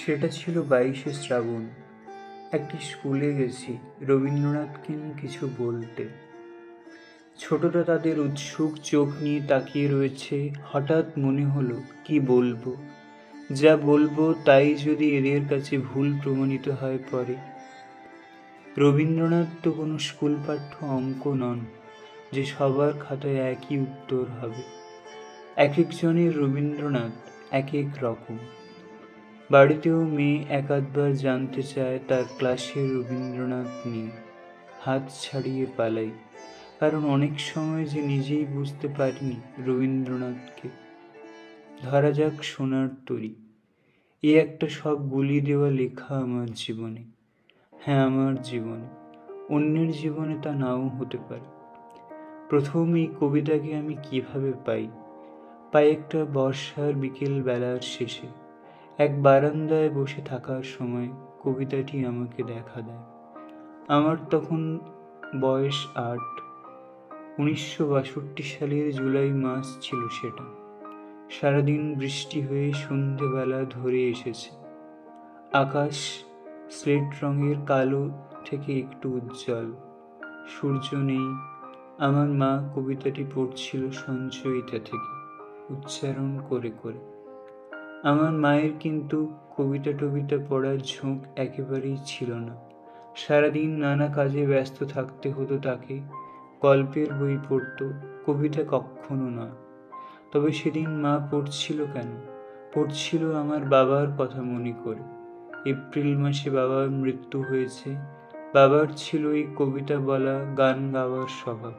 সেটা ছিল 22শে শ্রাবণ। একটি স্কুলে গেছি রবীন্দ্রনাথকে নিয়ে কিছু বলতে। ছোটরা তাদের উৎসুক চোখ নিয়ে তাকিয়ে রয়েছে। হঠাৎ মনে হলো, কি বলবো? যা বলবো তাই যদি এদের কাছে ভুল প্রমাণিত হয় পরে। রবীন্দ্রনাথ তো কোনো স্কুল পাঠ্য অঙ্ক নন যে সবার খাতায় একই উত্তর হবে। এক একজনের রবীন্দ্রনাথ এক এক রকম। বাড়িতেও মেয়ে এক আধবার জানতে চায় তার ক্লাসের রবীন্দ্রনাথ নিয়ে। হাত ছাড়িয়ে পালাই, কারণ অনেক সময় যে নিজেই বুঝতে পারিনি রবীন্দ্রনাথকে। ধরা যাক সোনার তরী, এ একটা সব গুলিয়ে দেওয়া লেখা আমার জীবনে। হ্যাঁ, আমার জীবনে। অন্যের জীবনে তা নাও হতে পারে। প্রথম এই কবিতাকে আমি কিভাবে পাই একটা বর্ষার বিকেল বেলার শেষে। এক বারান্দায় বসে থাকার সময় কবিতাটি আমাকে দেখা দেয়। আমার তখন বয়স ৮। ১৯৬২ সালের জুলাই মাস ছিল সেটা। সারাদিন বৃষ্টি হয়ে সন্ধেবেলা ধরে এসেছে। আকাশ স্লেট রঙের কালো থেকে একটু উজ্জ্বল। সূর্য নেই। আমার মা কবিতাটি পড়ছিল সঞ্চয়িতা থেকে, উচ্চারণ করে করে। আমার মায়ের কিন্তু কবিতা টবিতা পড়ার ঝোঁক একেবারেই ছিল না। সারাদিন নানা কাজে ব্যস্ত থাকতে হতো তাকে। গল্পের বই পড়ত, কবিতা কক্ষনো না। তবে সেদিন মা পড়ছিল কেন? পড়ছিল আমার বাবার কথা মনে করে। এপ্রিল মাসে বাবার মৃত্যু হয়েছে। বাবার ছিল এই কবিতা বলা, গান গাওয়ার স্বভাব।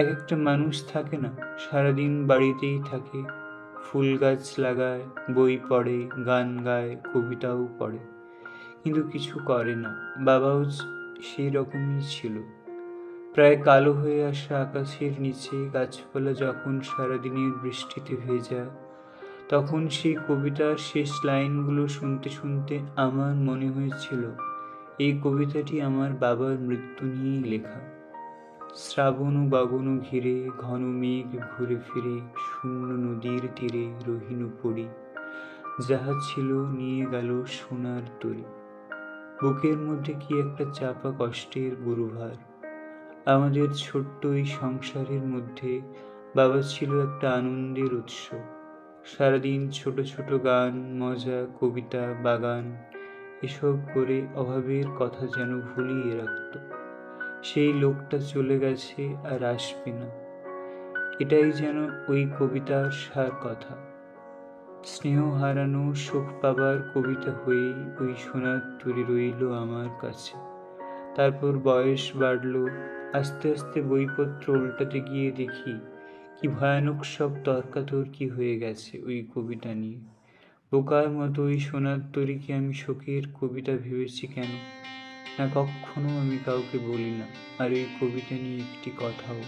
এক একটা মানুষ থাকে না, সারাদিন বাড়িতেই থাকে, ফুল গাছ লাগায়, বই পড়ে, গান গায়, কবিতাও পড়ে, কিন্তু কিছু করে না। বাবাও সেই রকমই ছিল। প্রায় কালো হয়ে আসা আকাশের নিচে গাছপালা যখন সারাদিনের বৃষ্টিতে ভেজা, তখন সেই কবিতার শেষ লাইনগুলো শুনতে শুনতে আমার মনে হয়েছিল এই কবিতাটি আমার বাবার মৃত্যু নিয়েই লেখা। শ্রাবণ ও গগন ঘিরে ঘন মেঘ ঘুরে ফিরে শূন্য নদীর তীরে রহিনু পড়ি, যাহা ছিল নিয়ে গেল সোনার তরী। বুকের মধ্যে কি একটা চাপা কষ্টের গুরুভার। আমাদের ছোট্ট এই সংসারের মধ্যে বাবা ছিল একটা আনন্দের উৎস। সারাদিন ছোট ছোট গান, মজা, কবিতা, বাগান এসব করে অভাবের কথা যেন ভুলিয়ে রাখত। সেই লোকটা চলে গেছে আর আসবে না, এটাই যেন ওই কবিতার সার কথা। স্নেহ হারানো, শোক পাবার কবিতা হয়েই ওই সোনার তরী রইল আমার কাছে। তারপর বয়স বাড়ল, আস্তে আস্তে বইপত্র উল্টাতে গিয়ে দেখি কি ভয়ানক সব তর্কাতর্কি হয়ে গেছে ওই কবিতা নিয়ে। বোকার মতো ওই সোনার তরীকে আমি শোকের কবিতা ভেবেছি কেন? না, কখনো আমি কাউকে বলি না আর ওই কবিতা নিয়ে একটি কথাও।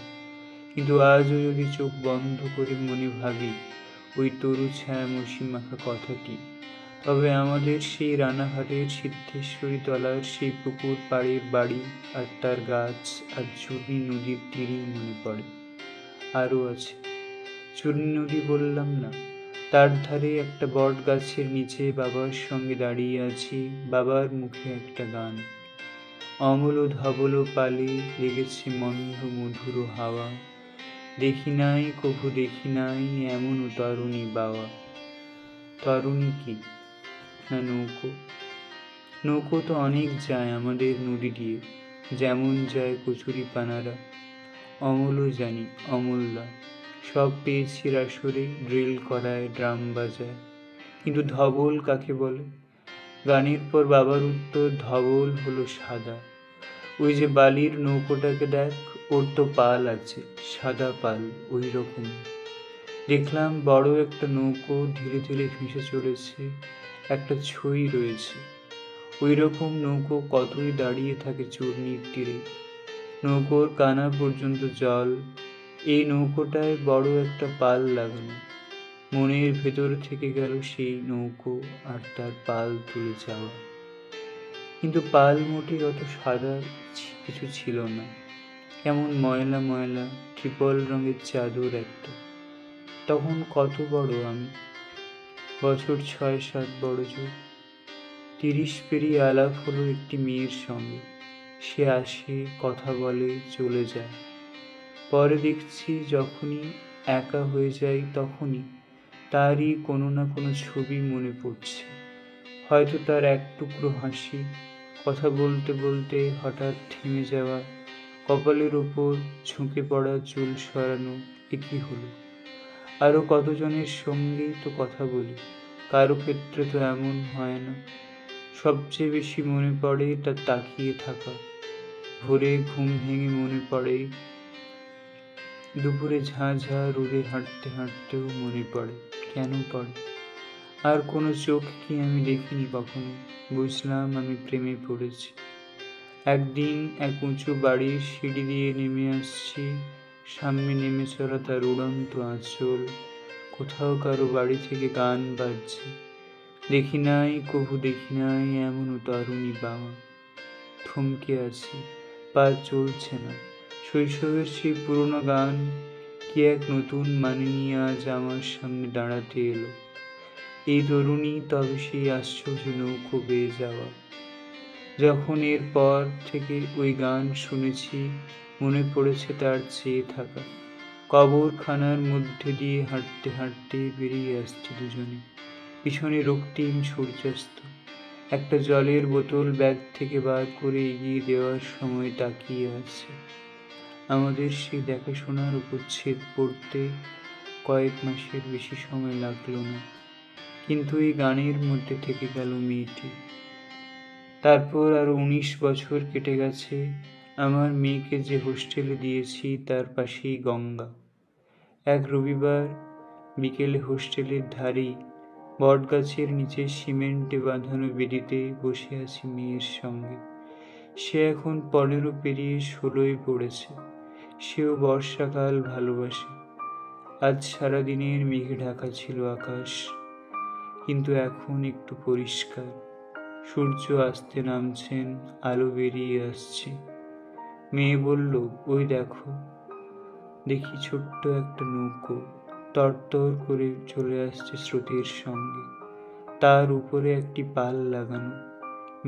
কিন্তু আজও যদি চোখ বন্ধ করে মনে ভাবি ওই তরু ছায়া মসি মাখা কথাটি, তবে আমাদের সেই রানাঘাটের সিদ্ধেশ্বরী তলার সেই পুকুর পাড়ের বাড়ি আর তার গাছ আর চূর্ণী নদীর তীরেই মনে পড়ে। আরও আছে, চূর্ণী নদী বললাম না, তার ধারে একটা বট গাছের নিচে বাবার সঙ্গে দাঁড়িয়ে আছি, বাবার মুখে একটা গান। অমল ধবল পালে লেগেছে মন্দ মধুর হাওয়া, দেখি নাই কভু দেখি নাই এমন তরুণী বাওয়া। তরুণী কি? না, নৌকো। নৌকো তো অনেক যায় আমাদের নদী দিয়ে, যেমন যায় কচুরি পানারা। অমলও জানি, অমলদা সব পেয়েছি আসরে, ড্রিল করায়, ড্রাম বাজায়। কিন্তু ধবল কাকে বলে? গানের পর বাবার উত্তর, ধবল হলো সাদা। ওই যে বালির নৌকোটাকে দেখ, ওর তো পাল আছে, সাদা পাল, ওই রকম। দেখলাম বড় একটা নৌকো ধীরে ধীরে ভেসে চলেছে, একটা ছই রয়েছে। ওই রকম নৌকো কতই দাঁড়িয়ে থাকে চূর্ণীর তীরে, নৌকোর কানা পর্যন্ত জল। এই নৌকোটায় বড় একটা পাল লাগানো। মনের ভেতর থেকে গেল সেই নৌকো আর তার পাল তুলে যাওয়া। কিন্তু পাল মোটেই অত সাদা কিছু ছিল না, কেমন ময়লা ময়লা ট্রিপল রঙের চাদর একটা। তখন কত বড় আমি, বছর ৬-৭ বড় জোর। 30 পেরিয়ে আলাপ হলো একটি মেয়ের সঙ্গে। সে আসে, কথা বলে, চলে যায়। পরে দেখছি যখনই একা হয়ে যাই তখনই তারই কোনো না কোনো ছবি মনে পড়ছে। হয়তো তার এক টুকরো হাসি, কথা বলতে বলতে হঠাৎ থেমে যাওয়া, কপালের ওপর ঝুঁকে পড়া চুল সরানো, এ কি হলো? আরও কতজনের সঙ্গেই তো কথা বলি, কারো ক্ষেত্রে তো এমন হয় না। সবচেয়ে বেশি মনে পড়ে তার তাকিয়ে থাকা। ভোরে ঘুম ভেঙে মনে পড়ে, দুপুরে ঝাঁ ঝাঁ রোদে হাঁটতে হাঁটতেও মনে পড়ে। কেন পড়ে? আর কোনো চোখ কি আমি দেখিনি কখনো? বুঝলাম আমি প্রেমে পড়েছি। একদিন এক উঁচু বাড়ির সিঁড়ি দিয়ে নেমে আসছি, সামনে নেমে চলা তার উড়ন্ত আঁচল, কোথাও কারো বাড়ি থেকে গান বাজছে। দেখি নাই কভু দেখি নাই এমন তরুণী বাবা। থমকে আছি, পা চলছে না। শৈশবের সেই পুরোনো গান কি এক নতুন মানে নিয়ে আজ আমার সামনে দাঁড়াতে এলো। এই তরুণী তবে সেই আশ্চর্য নৌকো বেয়ে যাওয়া। যখন এর পর থেকে ওই গান শুনেছি, মনে পড়েছে তার চেয়ে থাকা। কবরখানার মধ্যে দিয়ে হাঁটতে হাঁটতে বেরিয়ে আসছি দুজনে, পিছনে রক্তিম সূর্যাস্ত। একটা জলের বোতল ব্যাগ থেকে বার করে এগিয়ে দেওয়ার সময় তাকিয়ে আছে। আমাদের সেই দেখাশোনার উপচ্ছেদ পড়তে কয়েক মাসের বেশি সময় লাগলো না, কিন্তু এই গানের মধ্যে থেকে গেল মেয়েটি। তারপর আরো 19 বছর কেটে গেছে। আমার মেয়েকে যে হোস্টেলে দিয়েছি তার পাশেই গঙ্গা। এক রবিবার বিকেলে হোস্টেলের ধারেই বটগাছের নিচে সিমেন্টে বাঁধানো বেদিতে বসে আছি মেয়ের সঙ্গে। সে এখন 15 পেরিয়ে 16-এ পড়েছে। সেও বর্ষাকাল ভালোবাসে। আজ সারাদিনের মেঘে ঢাকা ছিল আকাশ, কিন্তু এখন একটু পরিষ্কার। সূর্য আসতে নামছেন, আলো বেরিয়ে আসছে। মেয়ে বলল, ওই দেখো। দেখি ছোট্ট একটা নৌকো তরতর করে চলে আসছে স্রোতের সঙ্গে। তার উপরে একটি পাল লাগানো।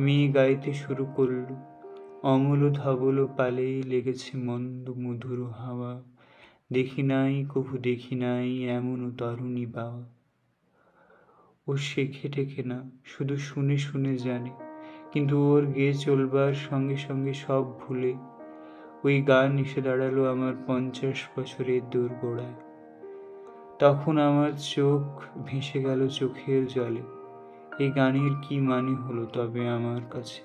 মেয়ে গাইতে শুরু করল, অমল ধবল পালে লেগেছে মন্দ মধুর হাওয়া। দেখি নাই কভু দেখি নাই এমন তরুণী বাবা। ও শেখে টেখে না, শুধু শুনে শুনে জানে, কিন্তু ওর গেয়ে চলবার সঙ্গে সঙ্গে সব ভুলে ওই গান এসে দাঁড়ালো আমার 50 বছরের দোরগোড়ায়। তখন আমার চোখ ভেসে গেল চোখের জলে। এই গানের কি মানে হলো তবে আমার কাছে?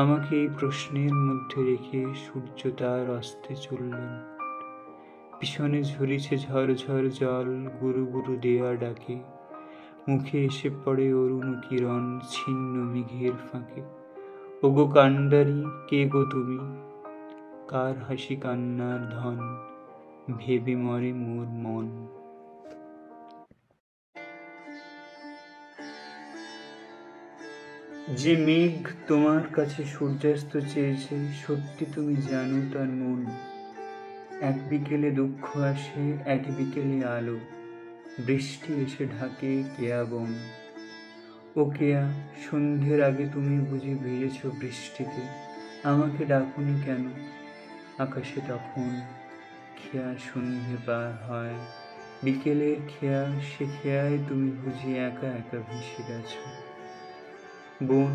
আমাকে এই প্রশ্নের মধ্যে রেখে সূর্য তার অস্তে চললেন। পিছনে ঝরিছে ঝরঝর জল, গুরু গুরু দেয়া ডাকে। মুখে এসে পড়ে অরুণ কিরণ ছিন্ন মেঘের ফাঁকে। ওগো কান্ডারি, কে গো তুমি? কার হাসি কান্নার ধন, ভেবে মরে মোর মন। যে মেঘ তোমার কাছে সূর্যাস্ত চেয়েছে, সত্যি তুমি জানো তার মন। এক বিকেলে দুঃখ আসে, এক বিকেলে আলো, বৃষ্টি এসে ঢাকে কেয়া বন। ও কেয়া, সন্ধ্যের আগে তুমি বুঝি ভিজেছ বৃষ্টিতে, আমাকে ডাকুনি কেন? আকাশে তখন খেয়া সন্ধ্যে পার হয়, বিকেলের খেয়া, সে খেয়ায় তুমি বুঝি একা একা ভেসে গেছ। বোন,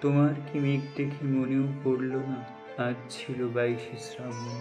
তোমার কি মেঘ দেখে মনেও পড়ল না আজ ছিল 22শে শ্রাবণ?